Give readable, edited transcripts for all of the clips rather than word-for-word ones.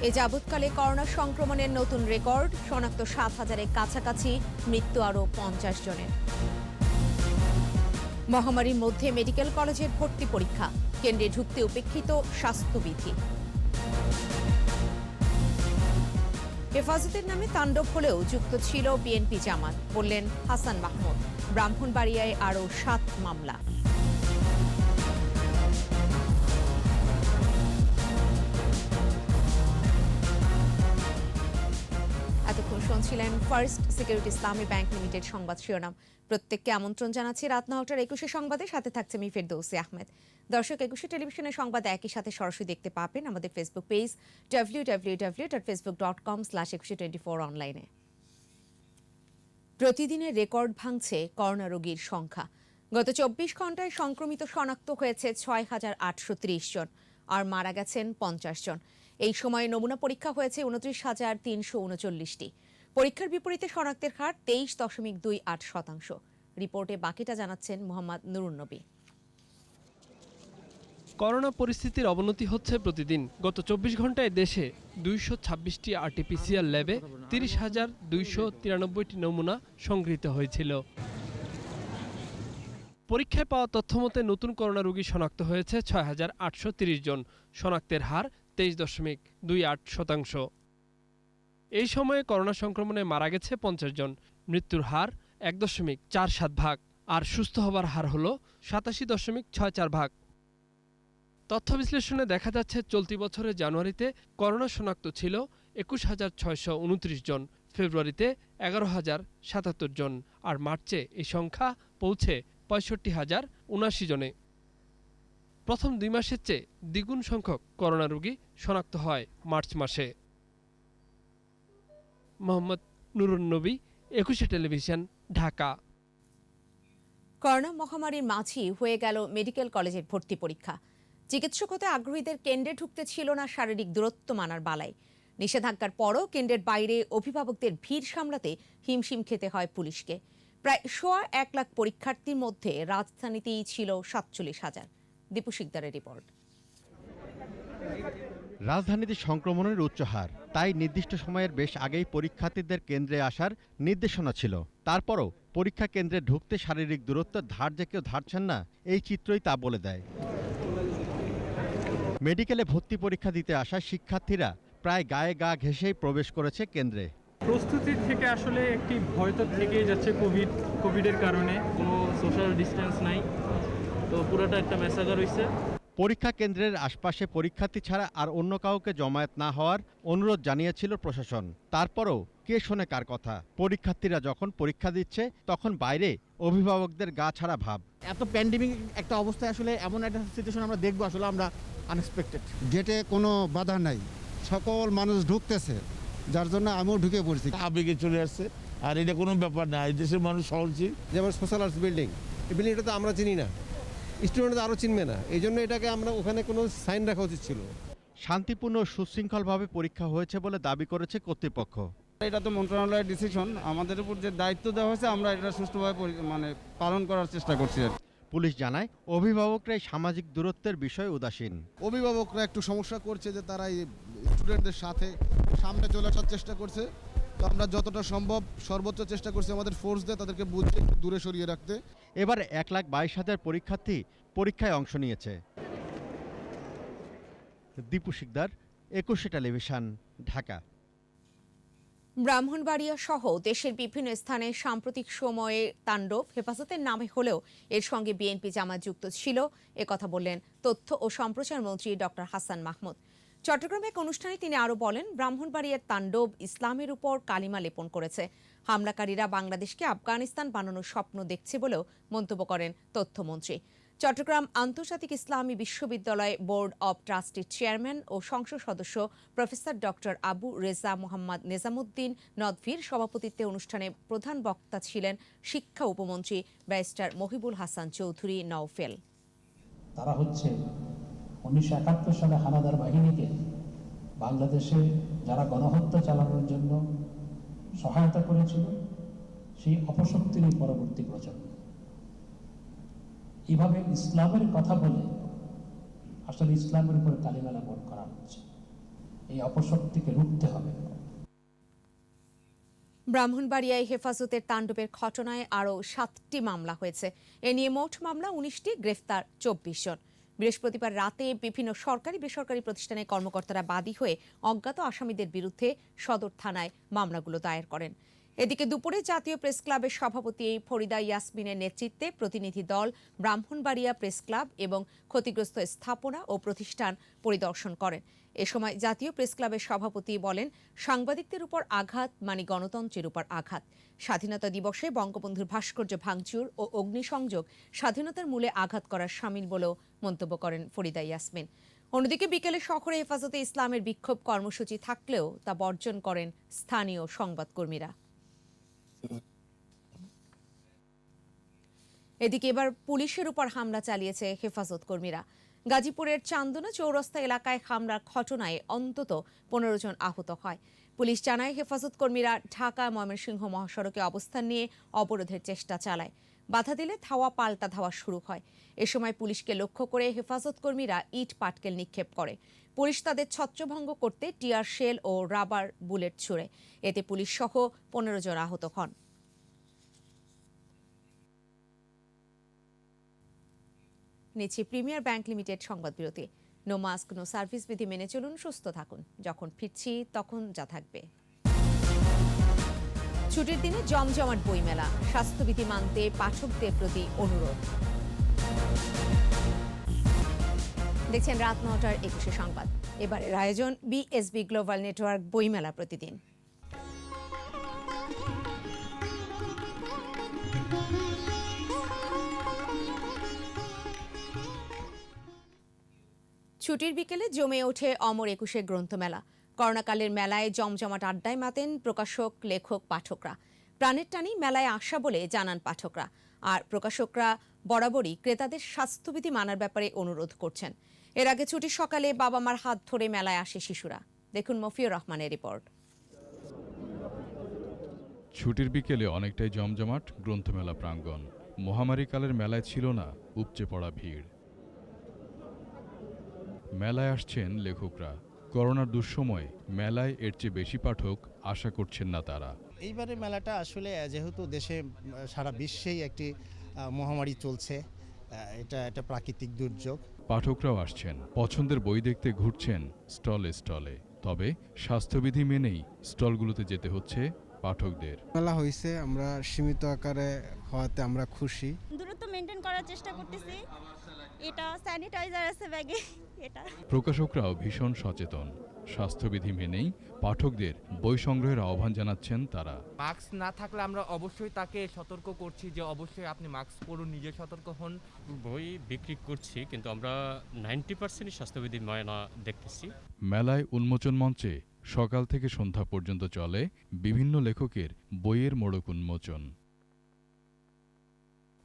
এ যাবৎকালে corona সংক্রমণের নতুন record, শনাক্ত ৭,০০০-এর কাছাকাছি, মৃত্যু আরও ৫০ জনের। মহামারীর মধ্যে মেডিকেল কলেজের ভর্তি পরীক্ষা, কেন্দ্রে ঢুকতে উপেক্ষিত স্বাস্থ্যবিধি। হেফাজতের নামে তাণ্ডব হলেও যুক্ত ছিল বিএনপি জামাত, বললেন হাসান মাহমুদ। ব্রাহ্মণবাড়িয়ায় আরও ৭ মামলা। এতক্ষণ শুনছিলেন ফার্স্ট সিকিউরিটি ইসলামী ব্যাংক লিমিটেড সংবাদ শিরোনাম। প্রত্যেককে আমন্ত্রণ জানাচ্ছি রাত ৯টার ২১ সংবাদে, সাথে থাকছে আমি ফেরদৌসী আহমেদ। দর্শক, ২১ টেলিভিশনের সংবাদ একই সাথে সরাসরি দেখতে পাবেন আমাদের ফেসবুক পেজ www.facebook.com/2124 অনলাইনে। প্রতিদিনের রেকর্ড ভাঙছে করোনা রোগীর সংখ্যা। গত ২৪ ঘন্টায় সংক্রমিত শনাক্ত হয়েছে ৬,৮৩০ জন, আর মারা গেছেন ৫০ জন। এই সময়ে নমুনা পরীক্ষা হয়েছে ২৯,৩৩৯টি। পরীক্ষার বিপরীতে শনাক্তের হার ২৩.28%। রিপোর্টে বাকিটা জানাচ্ছেন মোহাম্মদ নুরুন নবী। করোনা পরিস্থিতির অবনতি হচ্ছে প্রতিদিন। গত ২৪ ঘন্টায় দেশে ২২৬টি আরটিপিসিআর ল্যাবে ৩০,২৯৩টি নমুনা সংগৃহীত হয়েছিল। পরীক্ষায় পাওয়া তথ্যমতে নতুন করোনা রোগী শনাক্ত হয়েছে ৬,৮৩০ জন। শনাক্তের হার ২৩.28%। এই সময়ে করোনা সংক্রমণে মারা গেছে ৫০ জন। মৃত্যুর হার ১.৪৭%, আর সুস্থ হবার হার হল ৮৭.৬৪%। তথ্য বিশ্লেষণে দেখা যাচ্ছে, চলতি বছরের জানুয়ারিতে করোনা শনাক্ত ছিল ২১,৬২৯ জন, ফেব্রুয়ারিতে ১১,০৭৭ জন, আর মার্চে এই সংখ্যা পৌঁছে ৬৫,০৭৯ জনে। প্রথম ২ মাসের চেয়ে দ্বিগুণ সংখ্যক করোনা রোগী শনাক্ত হয় মার্চ মাসে। মোহাম্মদ নুরুন নবী, ২১ টেলিভিশন, ঢাকা। করোনা মহামারীর মাঝেই হয়ে গেল মেডিকেল কলেজের ভর্তি পরীক্ষা। চিকিৎসক হতে আগ্রহীদের কেন্দ্রে ঢুকতে ছিল না শারীরিক দূরত্ব মানার বালাই। নিষেধাজ্ঞার পরও কেন্দ্রের বাইরে অভিভাবকদের ভিড় সামলাতে হিমশিম খেতে হয় পুলিশকে। প্রায় ১.১ লাখ পরীক্ষার্থীর মধ্যে রাজধানীতেই ছিল ৪৭,০০০। দীপু শিকদারের রিপোর্ট। রাজধানীতে সংক্রমণের উচ্চ হার, তাই নির্দিষ্ট সময়ের বেশ আগেই পরীক্ষার্থীদের কেন্দ্রে আসার নির্দেশনা ছিল। তারপরও পরীক্ষা কেন্দ্রে ঢুকতে শারীরিক দূরত্বের ধার যে কেউ ধারছেন না, এই চিত্রই তা বলে দেয়। মেডিকেলে ভর্তি পরীক্ষা দিতে আসা শিক্ষার্থীরা প্রায় গায়ে গা ঘেঁষেই প্রবেশ করেছে কেন্দ্রে। প্রস্তুতির থেকে আসলে একটি ভয় তো থেকেই যাচ্ছে, কোভিডের কারণে কোনো সোশ্যাল ডিস্টেন্স নাই, তো পুরোটা একটা মেসাগার হয়েছে। পরীক্ষা কেন্দ্রের আশপাশে পরীক্ষার্থী ছাড়া আর অন্য কাউকে জমায়েত না হওয়ার অনুরোধ জানিয়েছিল প্রশাসন। তারপরও কে শোনে কার কথা? পরীক্ষার্থীরা যখন পরীক্ষা দিচ্ছে তখন বাইরে অভিভাবকদের গা ছাড়া ভাব। এত প্যান্ডেমিক একটা অবস্থায় আসলে এমন একটা সিচুয়েশন আমরা দেখবো, আসলে আমরা আনএক্সপেক্টেড। গেটে কোনো বাধা নাই, সকল মানুষ ঢুকতেছে, যার জন্য আমিও ঢুকে পড়ছি। আবেগে চলে আসছে, আর এটা কোনো ব্যাপার না। এই দেশের মানুষ সহজই, যেমন সোশ্যাল আর্টস বিল্ডিং, এই বিল্ডিংটা তো আমরা চিনি না, স্টুডেন্টরা আরও চিনবে না, এই জন্য এটাকে আমরা ওখানে কোনো সাইন রাখা উচিত ছিল। শান্তিপূর্ণ ও সুশৃঙ্খলভাবে পরীক্ষা হয়েছে বলে দাবি করেছে কর্তৃপক্ষ। এটা তো মন্ত্রণালয়ের ডিসিশন, আমাদের উপর যে দায়িত্ব দেওয়া হয়েছে আমরা এটা সুষ্ঠুভাবে পালন করার চেষ্টা করছি। পুলিশ জানায়, অভিভাবকরাই সামাজিক দূরত্বের বিষয়ে উদাসীন। অভিভাবকরা একটু সমস্যা করছে যে তারা এই স্টুডেন্টদের সাথে সামনে চলে আসার চেষ্টা করছে, তো আমরা যতটা সম্ভব সর্বোচ্চ চেষ্টা করছি আমাদের ফোর্স দিয়ে তাদেরকে বুঝে দূরে সরিয়ে রাখতে। এবার ১,২২,০০০ পরীক্ষার্থী পরীক্ষায় অংশ নিয়েছে। দীপু শিকদার, ২১ টেলিভিশন, ঢাকা। ব্রাহ্মণবাড়িয়া সহ দেশের বিভিন্ন স্থানে সাম্প্রতিক সময়ে তাণ্ডব হেফাজতের নামে হলেও এর সঙ্গে বিএনপি জামাত যুক্ত ছিল, একথা বললেন তথ্য ও সম্প্রচার মন্ত্রী ডক্টর হাসান মাহমুদ। চট্টগ্রামে এক অনুষ্ঠানে তিনি আরও বলেন, ব্রাহ্মণবাড়িয়ার তাণ্ডব ইসলামের উপর কালিমা লেপন করেছে। হামলাকারীরা বাংলাদেশকে আফগানিস্তান বানানোর স্বপ্ন দেখছে বলেও মন্তব্য করেন তথ্যমন্ত্রী। চট্টগ্রাম আন্তর্জাতিক ইসলামী বিশ্ববিদ্যালয় বোর্ড অব ট্রাস্টির চেয়ারম্যান ও সংসদ সদস্য প্রফেসর ডক্টর আবু রেজা মোহাম্মদ নেজামুদ্দিন নদভীর সভাপতিত্বে অনুষ্ঠানে প্রধান বক্তা ছিলেন শিক্ষা উপমন্ত্রী ব্যারিস্টার মহিবুল হাসান চৌধুরী নওফেল। তারা হচ্ছে ১৯৭১ সালে হানাদার বাহিনীকে বাংলাদেশে যারা গণহত্যা চালানোর জন্য সহায়তা করেছিল, সেই অপশক্তিরই পরবর্তী প্রজন্ম। এভাবে ইসলামের কথা বলে আসলে ইসলামের উপর কালিমা লেপন করা হচ্ছে। এই অপশক্তিকে রুখতে হবে। ব্রাহ্মণবাড়িয়ায় হেফাজতের তাণ্ডবের ঘটনায় আরও 7টি মামলা হয়েছে। এ নিয়ে মোট মামলা 19টি, গ্রেফতার 24 জন। বৃহস্পতিবার রাতে বিভিন্ন সরকারি বেসরকারি প্রতিষ্ঠানের কর্মকর্তারা বাদী হয়ে অজ্ঞাত আসামিদের বিরুদ্ধে সদর থানায় মামলাগুলো দায়ের করেন। এদিকে দুপুরে জাতীয় প্রেস ক্লাবের সভাপতি ফরিদা ইয়াসমিনের নেতৃত্বে প্রতিনিধি দল ব্রাহ্মণবাড়িয়া প্রেস ক্লাব এবং ক্ষতিগ্রস্ত স্থাপনা ও প্রতিষ্ঠান পরিদর্শন করেন। এ সময় জাতীয় প্রেস ক্লাবের সভাপতি বলেন, সাংবাদিকদের উপর আঘাত মানে গণতন্ত্রের উপর আঘাত। স্বাধীনতা দিবসে বঙ্গবন্ধুর ভাস্কর্য ভাঙচুর ও অগ্নিসংযোগ স্বাধীনতার মূলে আঘাত করার শামিল বলেও মন্তব্য করেন ফরিদা ইয়াসমিন। অন্যদিকে বিকেলে শহরে হেফাজতে ইসলামের বিক্ষোভ কর্মসূচি থাকলেও তা বর্জন করেন স্থানীয় সংবাদকর্মীরা। এদিকে এবার পুলিশের উপর হামলা চালিয়েছে হেফাজত কর্মীরা। গাজীপুরের চান্দনা চৌরাস্তা এলাকায় হামলার ঘটনায় অন্তত 15 জন আহত হয়। পুলিশ জানায়, হেফাজত কর্মীরা ঢাকা ময়মনসিংহ মহাসড়কে অবস্থান নিয়ে অবরোধের চেষ্টা চালায়। বাধা দিলে ধাওয়া পাল্টা ধাওয়া শুরু হয়। এ সময় পুলিশকে লক্ষ্য করে হেফাজত কর্মীরা ইট পাটকেল নিক্ষেপ করে। পুলিশ তাদের ছত্রভঙ্গ করতে টিয়ার শেল ও রাবার বুলেট ছুড়ে। এতে পুলিশ সহ 15 জন আহত হন। নিচ্ছি প্রিমিয়ার ব্যাংক লিমিটেড সংবাদ বিরতি। নো মাস্ক নো সার্ভিস বিধি মেনে চলুন, সুস্থ থাকুন। যখন ফিরছি তখন যা থাকবে। ছুটির দিনে জমজমাট বইমেলা, স্বাস্থ্যবিধি মানতে পাঠকদের প্রতি অনুরোধ। দেখছেন রাত 9টার 21 সংবাদ। এবারের আয়োজন বিএসবি গ্লোবাল নেটওয়ার্ক বইমেলা প্রতিদিন। ছুটির বিকেলে জমে ওঠে অমর একুশে গ্রন্থমেলা। করোনাকালের মেলায় জমজমাট আড্ডায় মাতেন প্রকাশক, লেখক, পাঠকরা। প্রাণের টানেই মেলায় আসা বলে জানান পাঠকরা। আর প্রকাশকরা বরাবরই ক্রেতাদের স্বাস্থ্যবিধি মানার ব্যাপারে অনুরোধ করছেন। এর আগে ছুটির সকালে বাবা মার হাত ধরে মেলায় আসে শিশুরা। দেখুন মফিউর রহমানের রিপোর্ট। ছুটির বিকেলে অনেকটাই জমজমাট গ্রন্থমেলা প্রাঙ্গণ। মহামারীকালের মেলায় ছিল না উপচে পড়া ভিড়। মেলায় আসছেন লেখকরা। করোনার দুঃসময়ে মেলায় এর চেয়ে বেশি পাঠক আশা করছেন না তারা। এইবারে মেলাটা আসলে যেহেতু দেশে সারা বিশ্বেই একটি মহামারী চলছে, এটা একটা প্রাকৃতিক দুর্যোগ। পাঠকরাও আসছেন, পছন্দের বই দেখতে ঘুরছেন স্টলে স্টলে। তবে স্বাস্থ্যবিধি মেনেই স্টলগুলোতে যেতে হচ্ছে পাঠকদের। মেলা হয়েছে, আমরা সীমিত আকারে হওয়াতে আমরা খুশি। দূরত্ব মেনটেন করার চেষ্টা করতেছি। এটা স্যানিটাইজার আছে ব্যাগে, এটা। প্রকাশকরাও ভীষণ সচেতন। স্বাস্থ্যবিধি মেনেই পাঠকদের বই সংগ্রহের আহ্বান জানাচ্ছেন তারা। মাস্ক না থাকলে আমরা অবশ্যই তাকে সতর্ক করছি যে অবশ্যই আপনি মাস্ক পরুন, নিজে সতর্ক হন। বই বিক্রি করছি, কিন্তু আমরা 90% স্বাস্থ্যবিধি মানা দেখতেছি। মেলায় উন্মোচন মঞ্চে সকাল থেকে সন্ধ্যা পর্যন্ত চলে বিভিন্ন লেখকের বইয়ের মোড়ক উন্মোচন।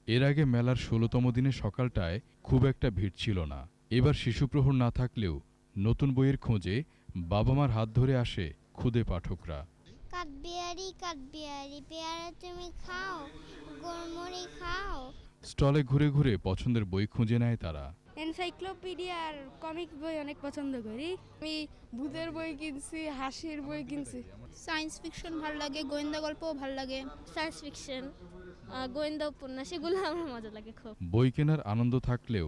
এর আগে মেলার 16তম দিনে সকালটায় খুব একটা ভিড় ছিল না। এবার শিশুপ্রহর না থাকলেও নতুন বইয়ের খোঁজে বাবা মার হাত ধরে আসে খুদে পাঠকরা। কাঠবিহারি কাঠবিহারি পেয়ারা তুমি খাও, গোলমরি খাও। স্টলে ঘুরে ঘুরে পছন্দের বই খুঁজে নেয় তারা। এনসাইক্লোপিডিয়া আর কমিক বই অনেক পছন্দ করি। আমি ভূতের বই কিনছি, হাসির বই কিনছি। সায়েন্স ফিকশন ভালো লাগে, গোয়েন্দা গল্পও ভালো লাগে। সায়েন্স ফিকশন, গোয়েন্দা উপন্যাস, এগুলো আমার মজা লাগে খুব। বই কেনার আনন্দ থাকলেও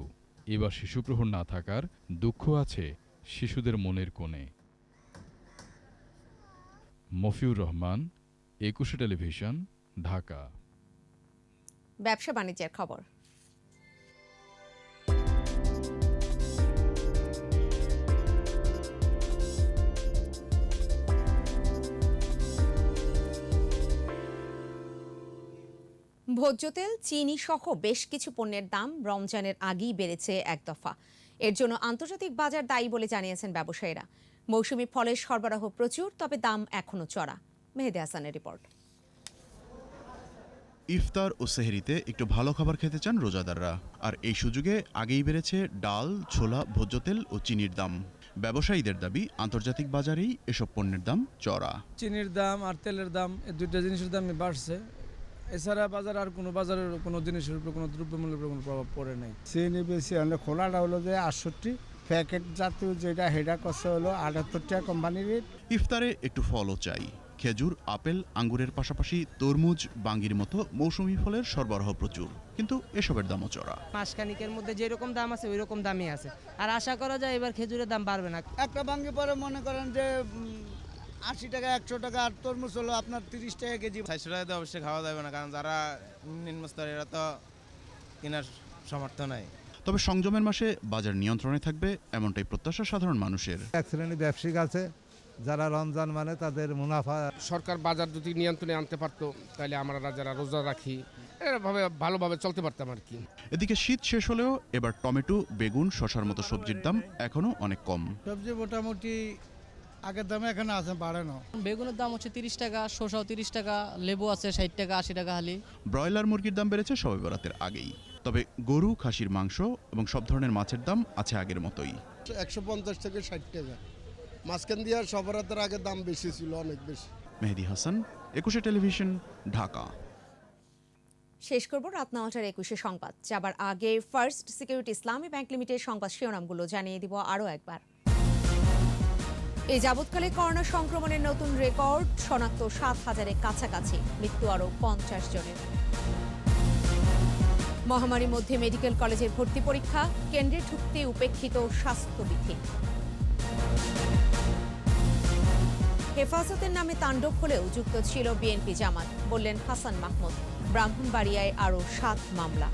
এবার শিশুপ্রহর না থাকার দুঃখ আছে শিশুদের মনের কোণে। মফিউর রহমান, 21 টেলিভিশন, ঢাকা। ব্যবসা বাণিজ্যের খবর। ভোজ্য তেল, চিনি সহ বেশ কিছু পণ্যের দাম রমজানের আগেই বেড়েছে এক দফা। এর জন্য আন্তর্জাতিক বাজার দায়ী বলে জানিয়েছেন ব্যবসায়ীরা। মৌসুমি ফলের সরবরাহ প্রচুর, তবে দাম এখনো চড়া। মেহেদী হাসানের রিপোর্ট। ইফতার ও সেহরিতে একটু ভালো খাবার খেতে চান রোজাদাররা, আর এই সুযোগে আগেই বেড়েছে ডাল, ছোলা, ভোজ্য তেল ও চিনির দাম। ব্যবসায়ীদের দাবি, আন্তর্জাতিক বাজারেই এসব পণ্যের দাম চড়া। চিনির দাম আর তেলের দাম, এই দুইটা জিনিসের দামই বাড়ছে। এছাড়া বাজার আর কোনো বাজারের কোনো জিনিসের উপর কোনো দ্রব্যমূল্যের উপর কোনো প্রভাব পড়ে নাই। চিনি বেশি, খোলাটা হলো যে 68, প্যাকেট জাতীয় যেটা হেডা করছে হলো 78 টাকা কোম্পানির রেট। ইফতারে একটু ফলও চাই। খেজুর, আপেল, আঙ্গুরের পাশাপাশি তরমুজ, বাঙ্গির মতো মৌসুমী ফলের সরবরাহ প্রচুর, কিন্তু এসবের দামও চড়া। মাসখানিকের মধ্যে যেরকম দাম আছে ওই রকম দামই আছে, আর আশা করা যায় এবার খেজুরের দাম বাড়বে না। একটা বাঙ্গি পরে মনে করেন যে 80 টাকা 100 টাকা, আর তরমুজ হলো আপনার 30 টাকা কেজি। 400 টাকা তো অবশ্যই খাওয়া যাবে না, কারণ যারা নিম্ন স্তরের এরা তো কেনার সামর্থ্য নাই। তবে সংযমের মাসে বাজার নিয়ন্ত্রণে থাকবে এমনটাই প্রত্যাশা সাধারণ মানুষের। এক শ্রেণী ব্যবসায়িক আছে যারা রমজান মানে তাদের মুনাফা। সরকার বাজার যদি নিয়ন্ত্রণে আনতে পারতো তাহলে আমরা যারা রোজা রাখি এভাবে ভালোভাবে চলতে পারতাম আর কি। এদিকে শীত শেষ হলেও এবার টমেটো, বেগুন, শসার মতো সবজির দাম এখনো অনেক কম। সবজি মোটামুটি আগের দামে এখানে আছে, বাড়ানো। বেগুনের দাম হচ্ছে 30 টাকা, শসাও 30 টাকা, লেবু আছে 60 টাকা 80 টাকা হালি। ব্রয়লার মুরগির দাম বেড়েছে শবে বরাতের আগেই। তবে গরু, খাসির মাংস এবং সব ধরনের মাছের দাম আছে আগের মতোই। 150 থেকে 60 টাকা। মাঝখান দিয়ে সবরাতের আগে দাম বেশি ছিল, অনেক বেশি। মেহেদী হাসান, 21 টেলিভিশন, ঢাকা। শেষ করব রাত 9টার 21 সংবাদ। যাবার আগে ফার্স্ট সিকিউরিটি ইসলামী ব্যাংক লিমিটেড সংবাদ শিরোনামগুলো জানিয়ে দিব আরও একবার। এই যাবৎকালে করোনা সংক্রমণের নতুন রেকর্ড, শনাক্ত 7,000-এর কাছাকাছি, মৃত্যু আরও 50 জনের। মহামারীর মধ্যে মেডিকেল কলেজের ভর্তি পরীক্ষা, কেন্দ্রে ঢুকতে উপেক্ষিত স্বাস্থ্যবিধি। হেফাজতের নামে তাণ্ডব হলেও যুক্ত ছিল বিএনপি জামাত, বললেন হাসান মাহমুদ। ব্রাহ্মণবাড়িয়ায় আরও 7 মামলা।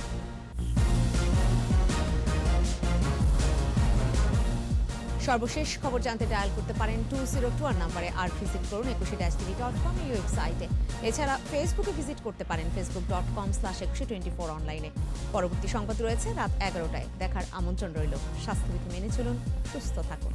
সর্বশেষ খবর জানতে ডায়াল করতে পারেন 2021 নম্বরে, আর ভিজিট করুন 21-tv.com এই ওয়েবসাইটে। এছাড়া ফেসবুকে ভিজিট করতে পারেন facebook.com/2124 অনলাইনে। পরবর্তী সংবাদ রয়েছে রাত 11টায়, দেখার আমন্ত্রণ রইল। স্বাস্থ্যবিধি মেনে চলুন, সুস্থ থাকুন।